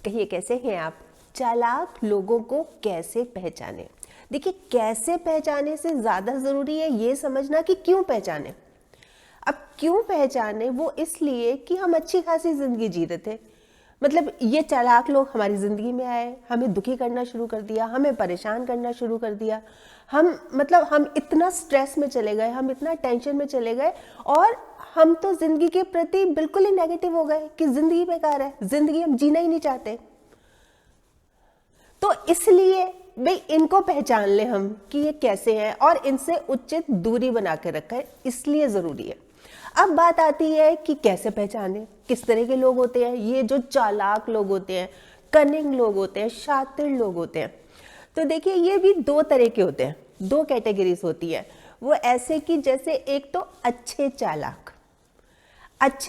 कहिए कैसे हैं आप। चालाक लोगों को कैसे पहचाने। देखिए, कैसे पहचाने से ज़्यादा ज़रूरी है ये समझना कि क्यों पहचाने। अब क्यों पहचाने वो इसलिए कि हम अच्छी खासी ज़िंदगी जी रहे थे, मतलब ये चालाक लोग हमारी ज़िंदगी में आए, हमें दुखी करना शुरू कर दिया, हमें परेशान करना शुरू कर दिया। हम इतना स्ट्रेस में चले गए, हम इतना टेंशन में चले गए और हम तो ज़िंदगी के प्रति बिल्कुल ही नेगेटिव हो गए कि ज़िंदगी बेकार है, ज़िंदगी हम जीना ही नहीं चाहते। तो इसलिए भाई इनको पहचान ले हम कि ये कैसे हैं और इनसे उचित दूरी बना के रखें, इसलिए ज़रूरी है। अब बात आती है कि कैसे पहचाने, किस तरह के लोग होते हैं। ये जो चालाक लोग होते हैं, कनिंग लोग होते हैं, शातिर लोग होते हैं, तो देखिए ये भी दो तरह के होते हैं, दो कैटेगरीज होती है। वो ऐसे कि जैसे एक तो अच्छे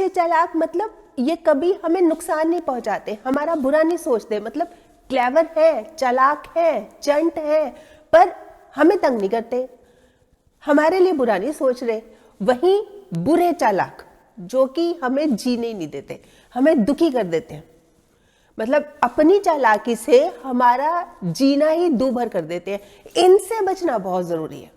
चालाक मतलब ये कभी हमें नुकसान नहीं पहुंचाते, हमारा बुरा नहीं सोचते, मतलब क्लेवर है, चालाक है, चंट है, पर हमें तंग नहीं करते, हमारे लिए बुरा नहीं सोच रहे। वहीं बुरे चालाक जो कि हमें जीने नहीं देते, हमें दुखी कर देते हैं, मतलब अपनी चालाकी से हमारा जीना ही दूभर कर देते हैं। इनसे बचना बहुत जरूरी है।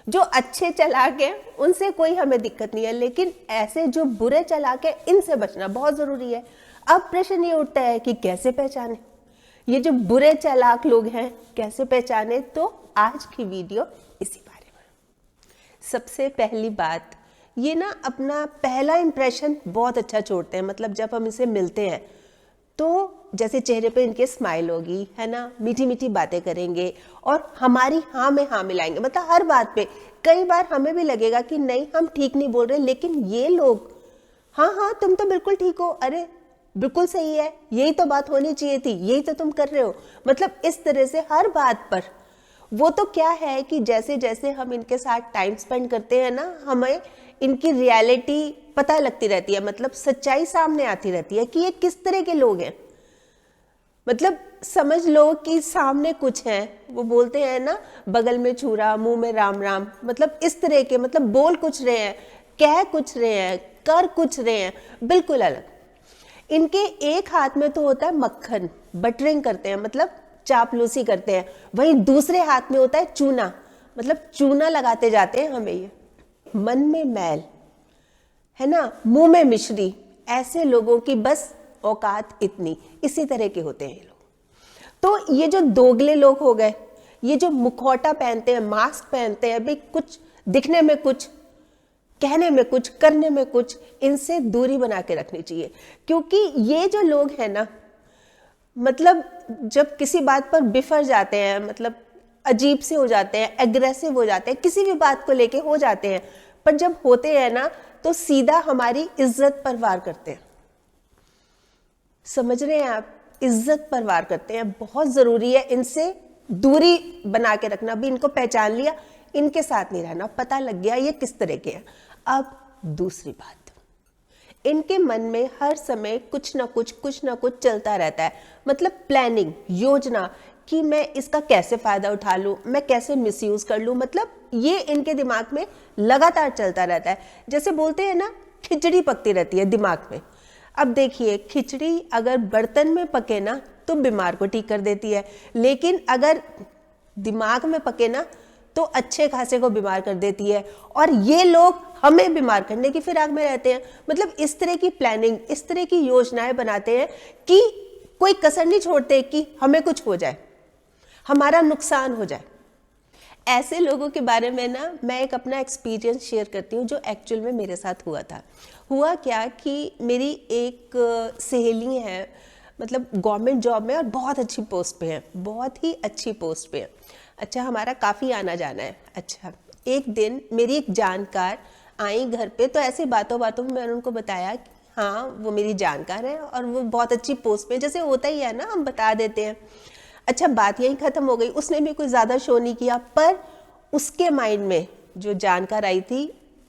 जो अच्छे चालाक हैं उनसे कोई हमें दिक्कत नहीं है, लेकिन ऐसे जो बुरे चालाक हैं इनसे बचना बहुत जरूरी है। अब प्रश्न ये उठता है कि कैसे पहचाने ये जो बुरे चालाक लोग हैं, कैसे पहचाने। तो आज की वीडियो इसी बारे में। सबसे पहली बात, ये ना अपना पहला इंप्रेशन बहुत अच्छा छोड़ते हैं। मतलब जब हम इनसे मिलते हैं तो जैसे चेहरे पे इनके स्माइल होगी, है ना, मीठी मीठी बातें करेंगे और हमारी हाँ में हाँ मिलाएंगे, मतलब हर बात पे। कई बार हमें भी लगेगा कि नहीं हम ठीक नहीं बोल रहे, लेकिन ये लोग हाँ हाँ तुम तो बिल्कुल ठीक हो, अरे बिल्कुल सही है, यही तो बात होनी चाहिए थी, यही तो तुम कर रहे हो, मतलब इस तरह से हर बात पर। वो तो क्या है कि जैसे जैसे हम इनके साथ टाइम स्पेंड करते हैं ना, हमें इनकी रियलिटी पता लगती रहती है, मतलब सच्चाई सामने आती रहती है कि ये किस तरह के लोग हैं। मतलब समझ लो कि सामने कुछ है, वो बोलते हैं ना, बगल में छुरा मुंह में राम राम, मतलब इस तरह के, मतलब बोल कुछ रहे हैं, कह कुछ रहे हैं, कर कुछ रहे हैं, बिल्कुल अलग। इनके एक हाथ में तो होता है मक्खन, बटरिंग करते हैं, मतलब चापलूसी करते हैं, वहीं दूसरे हाथ में होता है चूना, मतलब चूना लगाते जाते हैं हमें। ये मन में मैल, है ना, मुंह में मिश्री, ऐसे लोगों की बस औकात इतनी, इसी तरह के होते हैं ये लोग। तो ये जो दोगले लोग हो गए, ये जो मुखौटा पहनते हैं, मास्क पहनते हैं, भाई कुछ दिखने में कुछ, कहने में कुछ, करने में कुछ, इनसे दूरी बना के रखनी चाहिए। क्योंकि ये जो लोग हैं ना, मतलब जब किसी बात पर बिफर जाते हैं, मतलब अजीब से हो जाते हैं, एग्रेसिव हो जाते हैं, किसी भी बात को लेके हो जाते हैं, पर जब होते हैं ना तो सीधा हमारी इज्जत पर वार करते हैं। समझ रहे हैं आप, इज्जत पर वार करते हैं। बहुत जरूरी है इनसे दूरी बना के रखना। भी इनको पहचान लिया, इनके साथ नहीं रहना, पता लग गया ये किस तरह के हैं। अब दूसरी बात, इनके मन में हर समय कुछ ना कुछ चलता रहता है, मतलब प्लानिंग, योजना, कि मैं इसका कैसे फायदा उठा लूं, मैं कैसे मिसयूज कर लूं, मतलब ये इनके दिमाग में लगातार चलता रहता है। जैसे बोलते हैं ना, खिचड़ी पकती रहती है दिमाग में। अब देखिए, खिचड़ी अगर बर्तन में पके ना तो बीमार को ठीक कर देती है, लेकिन अगर दिमाग में पके ना तो अच्छे खासे को बीमार कर देती है। और ये लोग हमें बीमार करने की फिराक में रहते हैं। मतलब इस तरह की प्लानिंग, इस तरह की योजनाएं बनाते हैं कि कोई कसर नहीं छोड़ते कि हमें कुछ हो जाए, हमारा नुकसान हो जाए। ऐसे लोगों के बारे में ना मैं एक अपना एक्सपीरियंस शेयर करती हूँ, जो एक्चुअल में मेरे साथ हुआ था। हुआ क्या कि मेरी एक सहेली है, मतलब गवर्नमेंट जॉब में और बहुत अच्छी पोस्ट पे है, बहुत ही अच्छी पोस्ट पे है। अच्छा, हमारा काफ़ी आना जाना है। अच्छा, एक दिन मेरी एक जानकार आई घर पे, तो ऐसे बातों बातों में मैंने उनको बताया कि हाँ वो मेरी जानकार है और वो बहुत अच्छी पोस्ट पे, जैसे होता ही है ना, हम बता देते हैं। अच्छा, बात यहीं ख़त्म हो गई, उसने भी कोई ज़्यादा शो नहीं किया, पर उसके माइंड में जो जानकार आई थी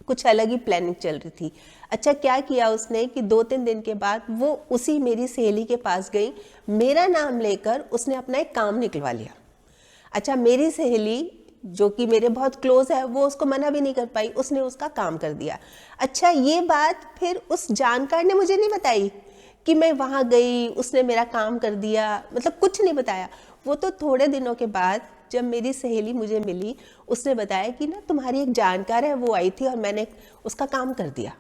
कुछ अलग ही प्लानिंग चल रही थी। अच्छा, क्या किया उसने कि 2-3 दिन के बाद वो उसी मेरी सहेली के पास गई, मेरा नाम लेकर उसने अपना एक काम निकलवा लिया। अच्छा, मेरी सहेली जो कि मेरे बहुत क्लोज है, वो उसको मना भी नहीं कर पाई, उसने उसका काम कर दिया। अच्छा, ये बात फिर उस जानकार ने मुझे नहीं बताई कि मैं वहाँ गई, उसने मेरा काम कर दिया, मतलब कुछ नहीं बताया। वो तो थोड़े दिनों के बाद जब मेरी सहेली मुझे मिली, उसने बताया कि ना तुम्हारी एक जानकार है, वो आई थी और मैंने उसका काम कर दिया।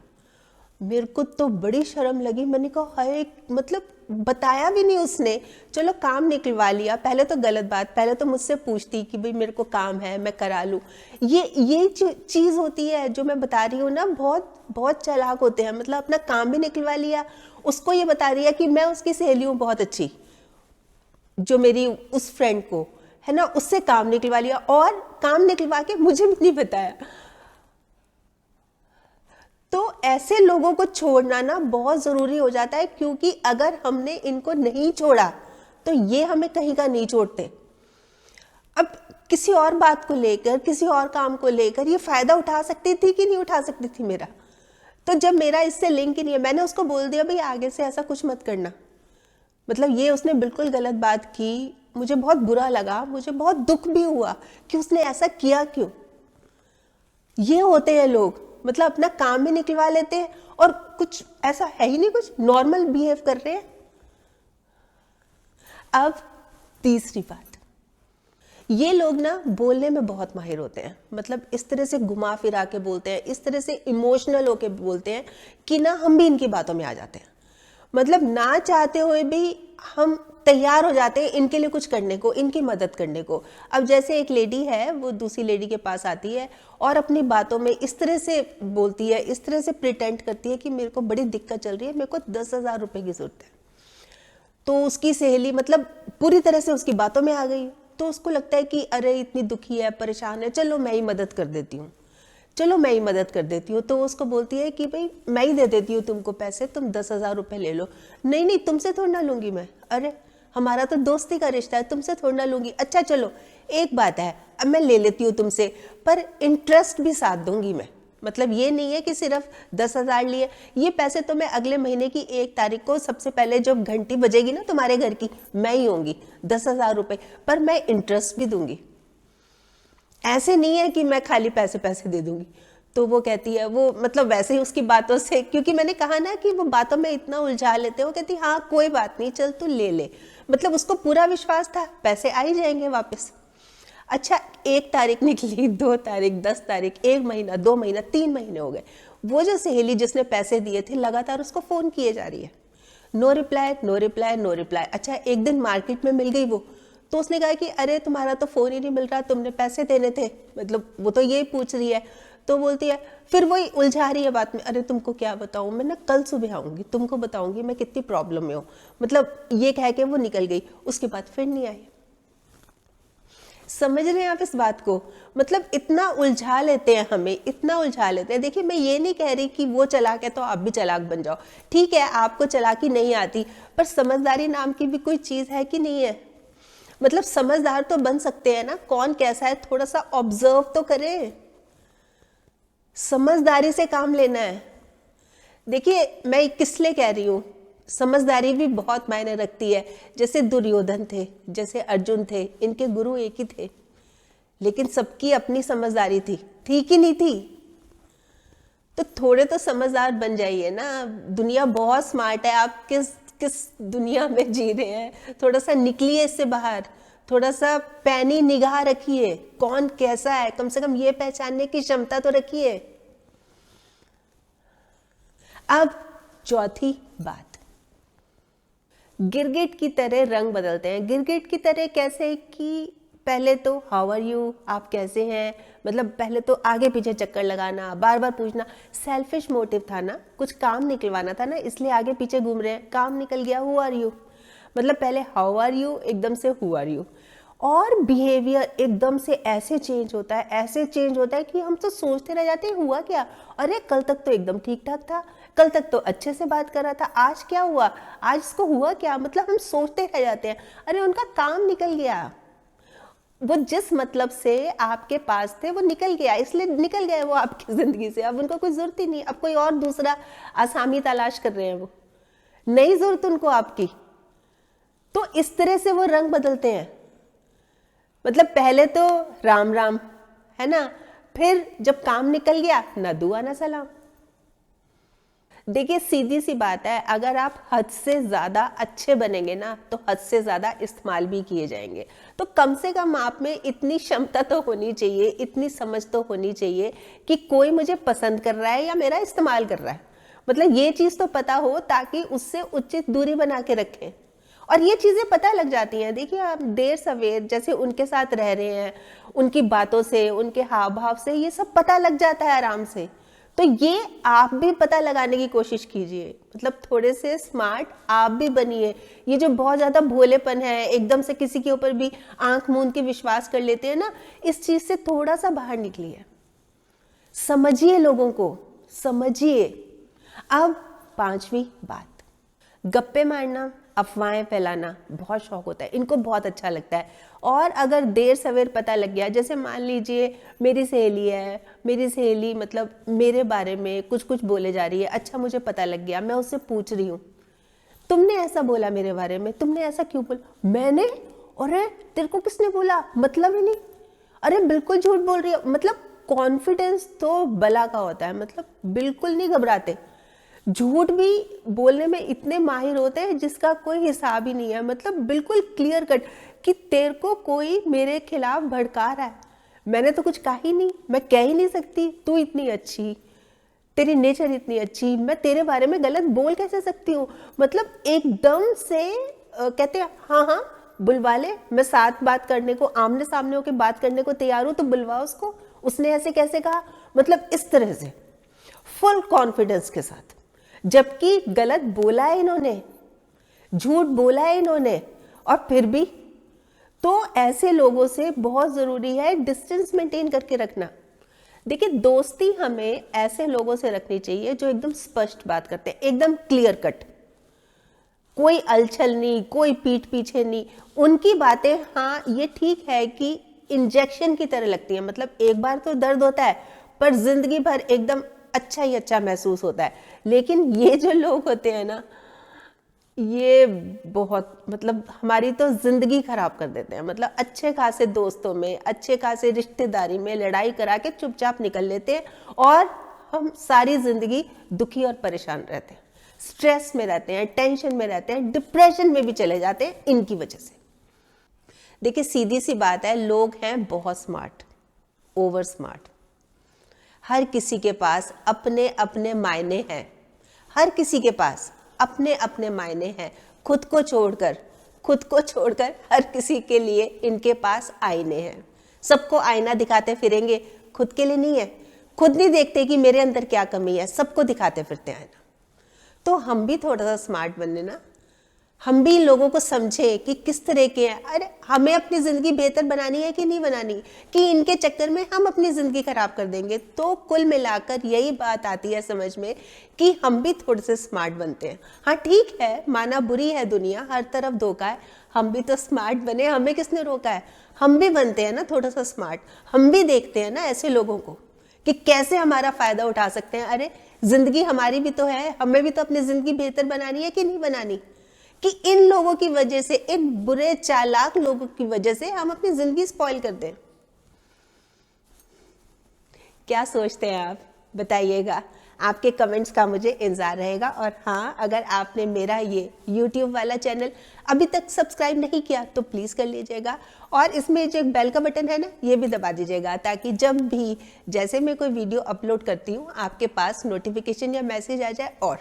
मेरे को तो बड़ी शर्म लगी, मैंने कहा हाय, मतलब बताया भी नहीं उसने, चलो काम निकलवा लिया। पहले तो गलत बात, पहले तो मुझसे पूछती कि भाई मेरे को काम है, मैं करा लूँ। ये चीज़ होती है जो मैं बता रही हूँ ना, बहुत बहुत चालाक होते हैं। मतलब अपना काम भी निकलवा लिया, उसको ये बता दिया कि मैं उसकी सहेली हूँ बहुत अच्छी, जो मेरी उस फ्रेंड को है ना, उससे काम निकलवा लिया और काम निकलवा के मुझे भी नहीं बताया। तो ऐसे लोगों को छोड़ना ना बहुत ज़रूरी हो जाता है, क्योंकि अगर हमने इनको नहीं छोड़ा तो ये हमें कहीं का नहीं छोड़ते। अब किसी और बात को लेकर, किसी और काम को लेकर ये फ़ायदा उठा सकती थी कि नहीं उठा सकती थी मेरा? तो जब मेरा इससे लिंक ही नहीं है, मैंने उसको बोल दिया भाई आगे से ऐसा कुछ मत करना। मतलब ये उसने बिल्कुल गलत बात की, मुझे बहुत बुरा लगा, मुझे बहुत दुख भी हुआ कि उसने ऐसा किया क्यों। ये होते हैं लोग, मतलब अपना काम भी निकलवा लेते हैं और कुछ ऐसा है ही नहीं, कुछ नॉर्मल बिहेव कर रहे हैं। अब तीसरी बात, ये लोग ना बोलने में बहुत माहिर होते हैं। मतलब इस तरह से घुमा फिरा के बोलते हैं, इस तरह से इमोशनल होके बोलते हैं कि ना हम भी इनकी बातों में आ जाते हैं। मतलब ना चाहते हुए भी हम तैयार हो जाते हैं इनके लिए कुछ करने को, इनकी मदद करने को। अब जैसे एक लेडी है, वो दूसरी लेडी के पास आती है और अपनी बातों में इस तरह से बोलती है, इस तरह से प्रिटेंड करती है कि मेरे को बड़ी दिक्कत चल रही है, मेरे को 10,000 रुपए की जरूरत है। तो उसकी सहेली मतलब पूरी तरह से उसकी बातों में आ गई। तो उसको लगता है कि अरे इतनी दुखी है, परेशान है, चलो मैं ही मदद कर देती हूँ, चलो मैं ही मदद कर देती हूँ। तो उसको बोलती है कि भाई मैं ही दे देती हूँ तुमको पैसे, तुम 10,000 रुपये ले लो। नहीं नहीं, तुमसे थोड़ा ना लूंगी मैं, अरे हमारा तो दोस्ती का रिश्ता है, तुमसे थोड़ा ना लूंगी। अच्छा चलो एक बात है, अब मैं ले लेती हूँ तुमसे, पर इंटरेस्ट भी साथ दूंगी मैं। मतलब ये नहीं है कि सिर्फ 10,000 लिए, ये पैसे तो मैं अगले महीने की 1 तारीख को सबसे पहले जब घंटी बजेगी ना तुम्हारे घर की, मैं ही होंगी, 10,000 रुपये, पर मैं इंटरेस्ट भी दूंगी। ऐसे नहीं है कि मैं खाली पैसे पैसे दे दूंगी। तो वो कहती है, वो मतलब वैसे ही उसकी बातों से, क्योंकि मैंने कहा ना कि वो बातों में इतना उलझा लेते हैं, वो कहती हाँ कोई बात नहीं, चल तू ले ले। मतलब उसको पूरा विश्वास था पैसे आ ही जाएंगे वापस। अच्छा 1 तारीख निकली, 2 तारीख, 10 तारीख, 1 महीना, 2 महीना, 3 महीने हो गए। वो जो सहेली जिसने पैसे दिए थे लगातार उसको फोन किए जा रही है, no reply, no reply, no reply. अच्छा एक दिन मार्केट में मिल गई वो, तो उसने कहा कि अरे तुम्हारा तो फोन ही नहीं मिल रहा, तुमने पैसे देने थे, मतलब वो तो यही पूछ रही है। तो बोलती है, फिर वही उलझा रही है बात में, अरे तुमको क्या बताऊं, मैं ना कल सुबह आऊंगी, तुमको बताऊंगी मैं कितनी प्रॉब्लम में हूँ। मतलब ये कह के वो निकल गई, उसके बाद फिर नहीं आई। समझ रहे हैं आप इस बात को? मतलब इतना उलझा लेते हैं हमें, इतना उलझा लेते हैं। देखिए मैं ये नहीं कह रही कि वो चालाक है तो आप भी चालाक बन जाओ, ठीक है आपको चालाकी नहीं आती, पर समझदारी नाम की भी कोई चीज है कि नहीं है? मतलब समझदार तो बन सकते हैं ना, कौन कैसा है थोड़ा सा ऑब्जर्व तो करें, समझदारी से काम लेना है। देखिए मैं किस लिए कह रही हूँ, समझदारी भी बहुत मायने रखती है। जैसे दुर्योधन थे, जैसे अर्जुन थे, इनके गुरु एक ही थे, लेकिन सबकी अपनी समझदारी थी कि नहीं थी? तो थोड़े तो समझदार बन जाइए ना। दुनिया बहुत स्मार्ट है, आप किस किस दुनिया में जी रहे हैं, थोड़ा सा निकलिए इससे बाहर, थोड़ा सा पैनी निगाह रखिए, कौन कैसा है कम से कम ये पहचानने की क्षमता तो रखिए। अब चौथी बात, गिरगिट की तरह रंग बदलते हैं। गिरगिट की तरह कैसे कि पहले तो हाउ आर यू, आप कैसे हैं, मतलब पहले तो आगे पीछे चक्कर लगाना, बार बार पूछना। सेल्फिश मोटिव था ना, कुछ काम निकलवाना था ना, इसलिए आगे पीछे घूम रहे हैं। काम निकल गया, हु आर यू, मतलब पहले हाउ आर यू, एकदम से हु आर यू। और बिहेवियर एकदम से ऐसे चेंज होता है, ऐसे चेंज होता है कि हम तो सोचते रह जाते हैं हुआ क्या, अरे कल तक तो एकदम ठीक ठाक था, कल तक तो अच्छे से बात कर रहा था, आज क्या हुआ, आज इसको हुआ क्या। मतलब हम सोचते रह जाते हैं, अरे उनका काम निकल गया, वो जिस मतलब से आपके पास थे वो निकल गया, इसलिए निकल गए वो आपकी जिंदगी से। अब उनको कोई जरूरत ही नहीं, अब कोई और दूसरा आसामी तलाश कर रहे हैं, वो नहीं जरूरत उनको आपकी। तो इस तरह से वो रंग बदलते हैं। मतलब पहले तो राम राम है ना, फिर जब काम निकल गया ना दुआ ना सलाम। देखिए सीधी सी बात है, अगर आप हद से ज़्यादा अच्छे बनेंगे ना तो हद से ज़्यादा इस्तेमाल भी किए जाएंगे। तो कम से कम आप में इतनी क्षमता तो होनी चाहिए, इतनी समझ तो होनी चाहिए कि कोई मुझे पसंद कर रहा है या मेरा इस्तेमाल कर रहा है, मतलब ये चीज़ तो पता हो ताकि उससे उचित दूरी बना के रखें। और ये चीज़ें पता लग जाती हैं। देखिए आप देर सवेर जैसे उनके साथ रह रहे हैं, उनकी बातों से, उनके हाव भाव से ये सब पता लग जाता है आराम से। तो ये आप भी पता लगाने की कोशिश कीजिए, मतलब थोड़े से स्मार्ट आप भी बनिए। ये जो बहुत ज़्यादा भोलेपन है, एकदम से किसी के ऊपर भी आंख मूंद के विश्वास कर लेते हैं ना, इस चीज़ से थोड़ा सा बाहर निकलिए। समझिए लोगों को, समझिए। अब पांचवी बात, गप्पे मारना, अफवाहें फैलाना बहुत शौक होता है, इनको बहुत अच्छा लगता है। और अगर देर सवेर पता लग गया, जैसे मान लीजिए मेरी सहेली है, मेरी सहेली मतलब मेरे बारे में कुछ कुछ बोले जा रही है, अच्छा मुझे पता लग गया, मैं उससे पूछ रही हूँ तुमने ऐसा बोला मेरे बारे में, तुमने ऐसा क्यों बोला? मैंने? अरे तेरे को किसने बोला? मतलब ही नहीं। अरे बिल्कुल झूठ बोल रही है। मतलब कॉन्फिडेंस तो बला का होता है, मतलब बिल्कुल नहीं घबराते। झूठ भी बोलने में इतने माहिर होते हैं जिसका कोई हिसाब ही नहीं है, मतलब बिल्कुल क्लियर कट कि तेरे को कोई मेरे खिलाफ भड़का रहा है, मैंने तो कुछ कहा ही नहीं, मैं कह ही नहीं सकती, तू इतनी अच्छी, तेरी नेचर इतनी अच्छी, मैं तेरे बारे में गलत बोल कैसे सकती हूँ? मतलब एकदम से कहते हैं हाँ हाँ बुलवा ले, मैं साथ बात करने को, आमने सामने होकर बात करने को तैयार हूँ, तो बुलवा उसको, उसने ऐसे कैसे कहा? मतलब इस तरह से फुल कॉन्फिडेंस के साथ, जबकि गलत बोला है इन्होंने, झूठ बोला है इन्होंने, और फिर भी। तो ऐसे लोगों से बहुत जरूरी है डिस्टेंस मेंटेन करके रखना। देखिए दोस्ती हमें ऐसे लोगों से रखनी चाहिए जो एकदम स्पष्ट बात करते हैं, एकदम क्लियर कट, कोई अलछल नहीं, कोई पीठ पीछे नहीं। उनकी बातें हाँ ये ठीक है कि इंजेक्शन की तरह लगती है, मतलब एक बार तो दर्द होता है पर जिंदगी भर एकदम अच्छा ही अच्छा महसूस होता है। लेकिन ये जो लोग होते हैं ना, ये बहुत मतलब हमारी तो जिंदगी खराब कर देते हैं। मतलब अच्छे खासे दोस्तों में, अच्छे खासे रिश्तेदारी में लड़ाई करा के चुपचाप निकल लेते हैं और हम सारी जिंदगी दुखी और परेशान रहते हैं, स्ट्रेस में रहते हैं, टेंशन में रहते हैं, डिप्रेशन में भी चले जाते हैं इनकी वजह से। देखिए सीधी सी बात है, लोग हैं बहुत स्मार्ट, ओवर स्मार्ट। हर किसी के पास अपने अपने मायने हैं, हर किसी के पास अपने अपने मायने हैं। खुद को छोड़कर हर किसी के लिए इनके पास आईने हैं। सबको आईना दिखाते फिरेंगे, खुद के लिए नहीं है। खुद नहीं देखते कि मेरे अंदर क्या कमी है, सबको दिखाते फिरते हैं आईना। तो हम भी थोड़ा सा स्मार्ट बनने ना, हम भी लोगों को समझे कि किस तरह के हैं। अरे हमें अपनी ज़िंदगी बेहतर बनानी है कि नहीं बनानी, कि इनके चक्कर में हम अपनी ज़िंदगी खराब कर देंगे। तो कुल मिलाकर यही बात आती है समझ में कि हम भी थोड़े से स्मार्ट बनते हैं। हाँ ठीक है, माना बुरी है दुनिया, हर तरफ धोखा है, हम भी तो स्मार्ट बने, हमें किसने रोका है? हम भी बनते हैं ना थोड़ा सा स्मार्ट, हम भी देखते हैं ना ऐसे लोगों को कि कैसे हमारा फ़ायदा उठा सकते हैं। अरे ज़िंदगी हमारी भी तो है, हमें भी तो अपनी ज़िंदगी बेहतर बनानी है कि नहीं बनानी, कि इन लोगों की वजह से, इन बुरे चालाक लोगों की वजह से हम अपनी जिंदगी स्पॉइल कर दें। क्या सोचते हैं आप? बताइएगा, आपके कमेंट्स का मुझे इंतजार रहेगा। और हाँ, अगर आपने मेरा ये YouTube वाला चैनल अभी तक सब्सक्राइब नहीं किया तो प्लीज़ कर लीजिएगा, और इसमें जो एक बेल का बटन है ना, ये भी दबा दीजिएगा, ताकि जब भी जैसे मैं कोई वीडियो अपलोड करती हूँ आपके पास नोटिफिकेशन या मैसेज आ जाए। और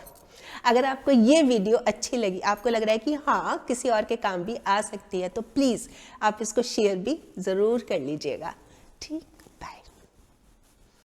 अगर आपको ये वीडियो अच्छी लगी, आपको लग रहा है कि हाँ किसी और के काम भी आ सकती है, तो प्लीज़ आप इसको शेयर भी ज़रूर कर लीजिएगा। ठीक।